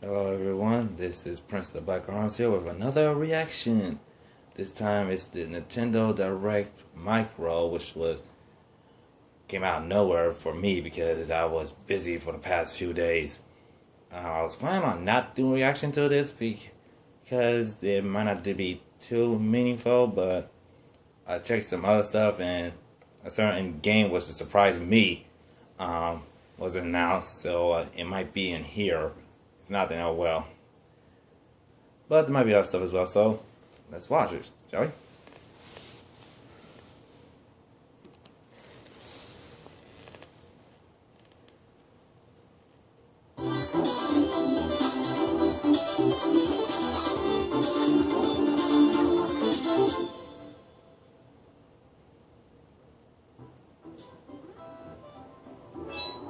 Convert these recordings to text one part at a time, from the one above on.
Hello everyone, this is Prince of the Black Arms here with another reaction. This time it's the Nintendo Direct Micro, which came out of nowhere for me because I was busy for the past few days. I was planning on not doing reaction to this because it might not be too meaningful, but I checked some other stuff and a certain game was to surprise me was announced, so it might be in here. If not, then oh well. But there might be other stuff as well, so let's watch it, shall we?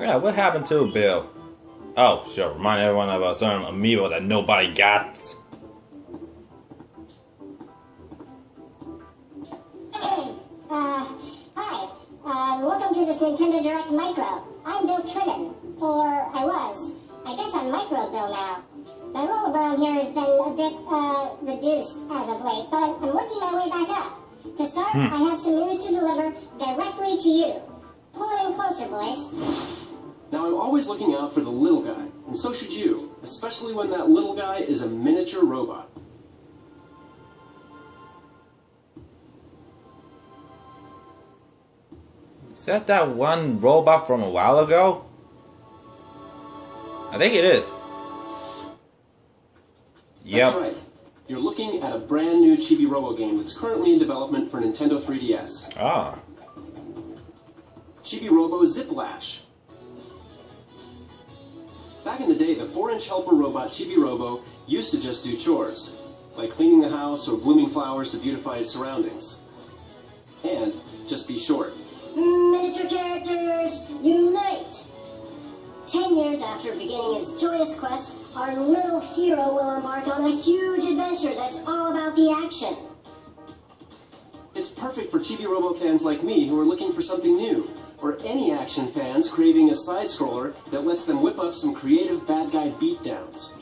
Yeah, what happened to Bill? Oh, sure. Remind everyone of a certain amiibo that nobody got. Hi. Welcome to this Nintendo Direct Micro. I'm Bill Trimmon. Or I was. I guess I'm Micro Bill now. My role around here has been a bit, reduced as of late, but I'm working my way back up. To start, I have some news to deliver directly to you. Pull it in closer, boys. Now, I'm always looking out for the little guy, and so should you, especially when that little guy is a miniature robot. Is that one robot from a while ago? I think it is. Yep. That's right. You're looking at a brand new Chibi Robo game that's currently in development for Nintendo 3DS. Ah. Chibi Robo Ziplash. Back in the day, the 4-inch helper robot Chibi Robo used to just do chores, like cleaning the house or blooming flowers to beautify his surroundings. And just be short. Miniature characters, unite! 10 years after beginning his joyous quest, our little hero will embark on a huge adventure that's all about the action. It's perfect for Chibi Robo fans like me who are looking for something new, or any action fans craving a side-scroller that lets them whip up some creative bad guy beatdowns.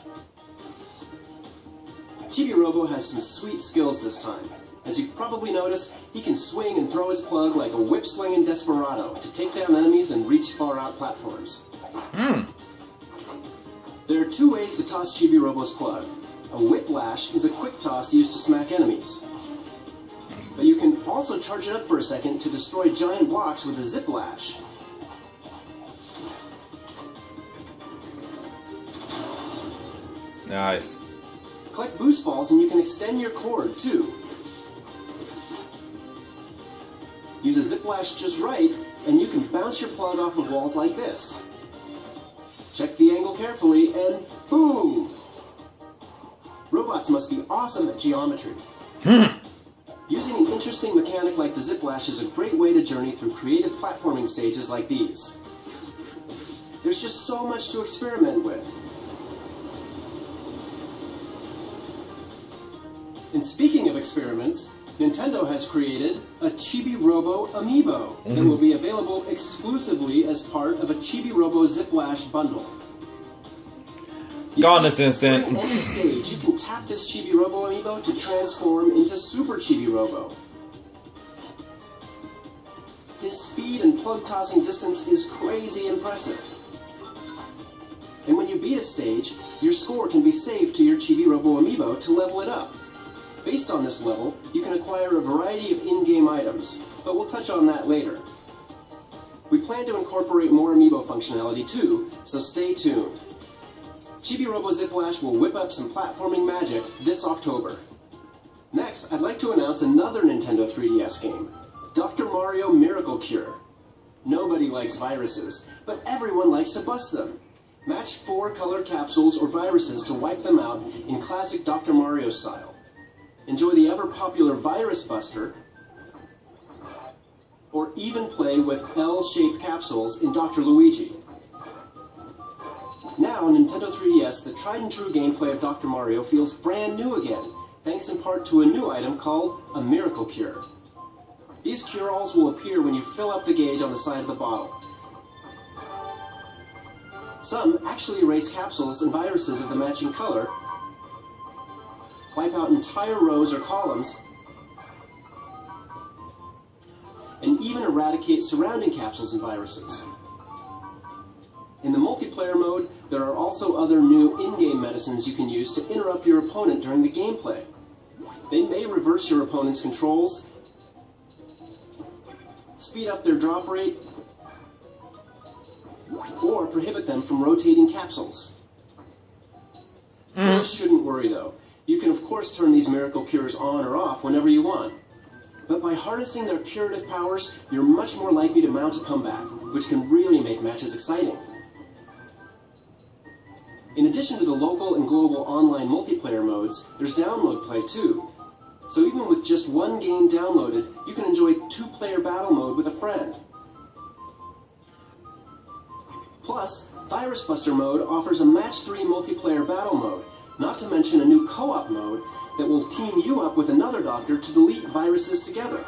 Chibi Robo has some sweet skills this time. As you've probably noticed, he can swing and throw his plug like a whip-slinging desperado to take down enemies and reach far-out platforms. There are two ways to toss Chibi Robo's plug. A whiplash is a quick toss used to smack enemies. But you can also charge it up for a second to destroy giant blocks with a ziplash. Nice. Collect boost balls and you can extend your cord too. Use a ziplash just right and you can bounce your plug off of walls like this. Check the angle carefully and boom! Robots must be awesome at geometry. Using an interesting mechanic like the ziplash is a great way to journey through creative platforming stages like these. There's just so much to experiment with. And speaking of experiments, Nintendo has created a Chibi Robo Amiibo that will be available exclusively as part of a Chibi Robo Ziplash bundle. Gone this instant. During any stage, you can tap this Chibi Robo Amiibo to transform into Super Chibi Robo. His speed and plug tossing distance is crazy impressive. And when you beat a stage, your score can be saved to your Chibi Robo Amiibo to level it up. Based on this level, you can acquire a variety of in-game items, but we'll touch on that later. We plan to incorporate more Amiibo functionality too, so stay tuned. Chibi Robo Ziplash will whip up some platforming magic this October. Next, I'd like to announce another Nintendo 3DS game, Dr. Mario Miracle Cure. Nobody likes viruses, but everyone likes to bust them. Match 4 colored capsules or viruses to wipe them out in classic Dr. Mario style. Enjoy the ever-popular Virus Buster, or even play with L-shaped capsules in Dr. Luigi. Now on Nintendo 3DS, the tried-and-true gameplay of Dr. Mario feels brand new again, thanks in part to a new item called a Miracle Cure. These cure-alls will appear when you fill up the gauge on the side of the bottle. Some actually erase capsules and viruses of the matching color, wipe out entire rows or columns, and even eradicate surrounding capsules and viruses. In the multiplayer mode, there are also other new in-game medicines you can use to interrupt your opponent during the gameplay. They may reverse your opponent's controls, speed up their drop rate, or prohibit them from rotating capsules. You shouldn't worry though. You can of course turn these miracle cures on or off whenever you want. But by harnessing their curative powers, you're much more likely to mount a comeback, which can really make matches exciting. In addition to the local and global online multiplayer modes, there's download play too. So even with just one game downloaded, you can enjoy two-player battle mode with a friend. Plus, Virus Buster mode offers a match 3 multiplayer battle mode, not to mention a new co-op mode that will team you up with another doctor to delete viruses together.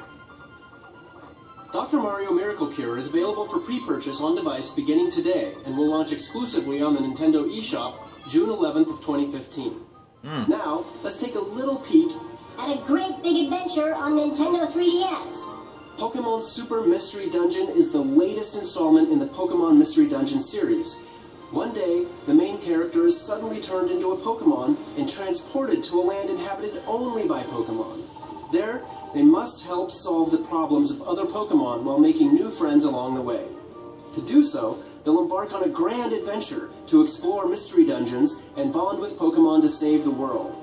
Dr. Mario Miracle Cure is available for pre-purchase on device beginning today and will launch exclusively on the Nintendo eShop June 11th of 2015. Now, let's take a little peek At a great big adventure on Nintendo 3DS. Pokemon Super Mystery Dungeon is the latest installment in the Pokemon Mystery Dungeon series. One day, the main character is suddenly turned into a Pokemon and transported to a land inhabited only by Pokemon. There, they must help solve the problems of other Pokemon while making new friends along the way. To do so, they'll embark on a grand adventure to explore mystery dungeons and bond with Pokemon to save the world.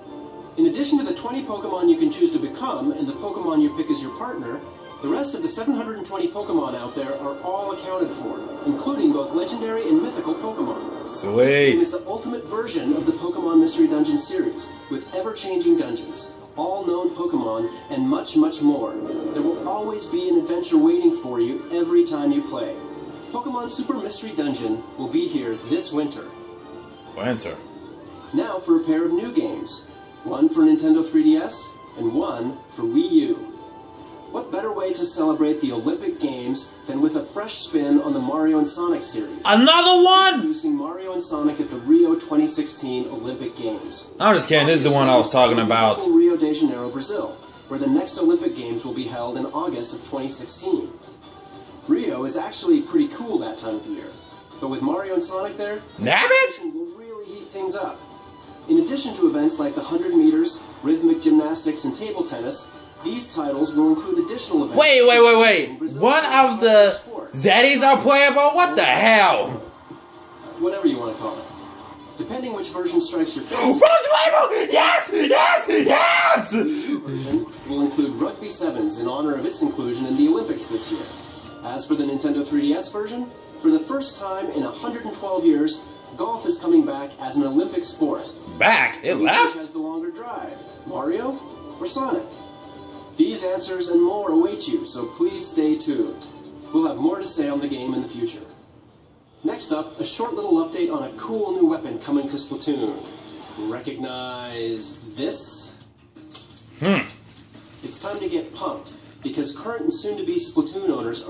In addition to the 20 Pokemon you can choose to become and the Pokemon you pick as your partner, the rest of the 720 Pokemon out there are all accounted for, including both legendary and mythical Pokemon. Sweet. This game is the ultimate version of the Pokemon Mystery Dungeon series, with ever-changing dungeons, all known Pokemon, and much, much more. There will always be an adventure waiting for you every time you play. Pokemon Super Mystery Dungeon will be here this winter. Winter. Now for a pair of new games. One for Nintendo 3DS, and one for Wii U. What better way to celebrate the Olympic Games than with a fresh spin on the Mario and Sonic series? Another one? Introducing Mario and Sonic at the Rio 2016 Olympic Games. I'm just kidding, this is the one I was talking about. Rio de Janeiro, Brazil, where the next Olympic Games will be held in August of 2016. Rio is actually pretty cool that time of the year, but with Mario and Sonic there, Nabbit? will really heat things up. In addition to events like the 100 meters, rhythmic gymnastics, and table tennis, these titles will include additional events. Wait. One of the Zeddies are playable? What the hell? Whatever you want to call it. Depending which version strikes your fancy. Yes! The new version will include Rugby Sevens in honor of its inclusion in the Olympics this year. As for the Nintendo 3DS version, for the first time in 112 years, golf is coming back as an Olympic sport. Back? It Which left? has the longer drive, Mario or Sonic? These answers and more await you, so please stay tuned. We'll have more to say on the game in the future. Next up, a short little update on a cool new weapon coming to Splatoon. Recognize this? It's time to get pumped, because current and soon-to-be Splatoon owners are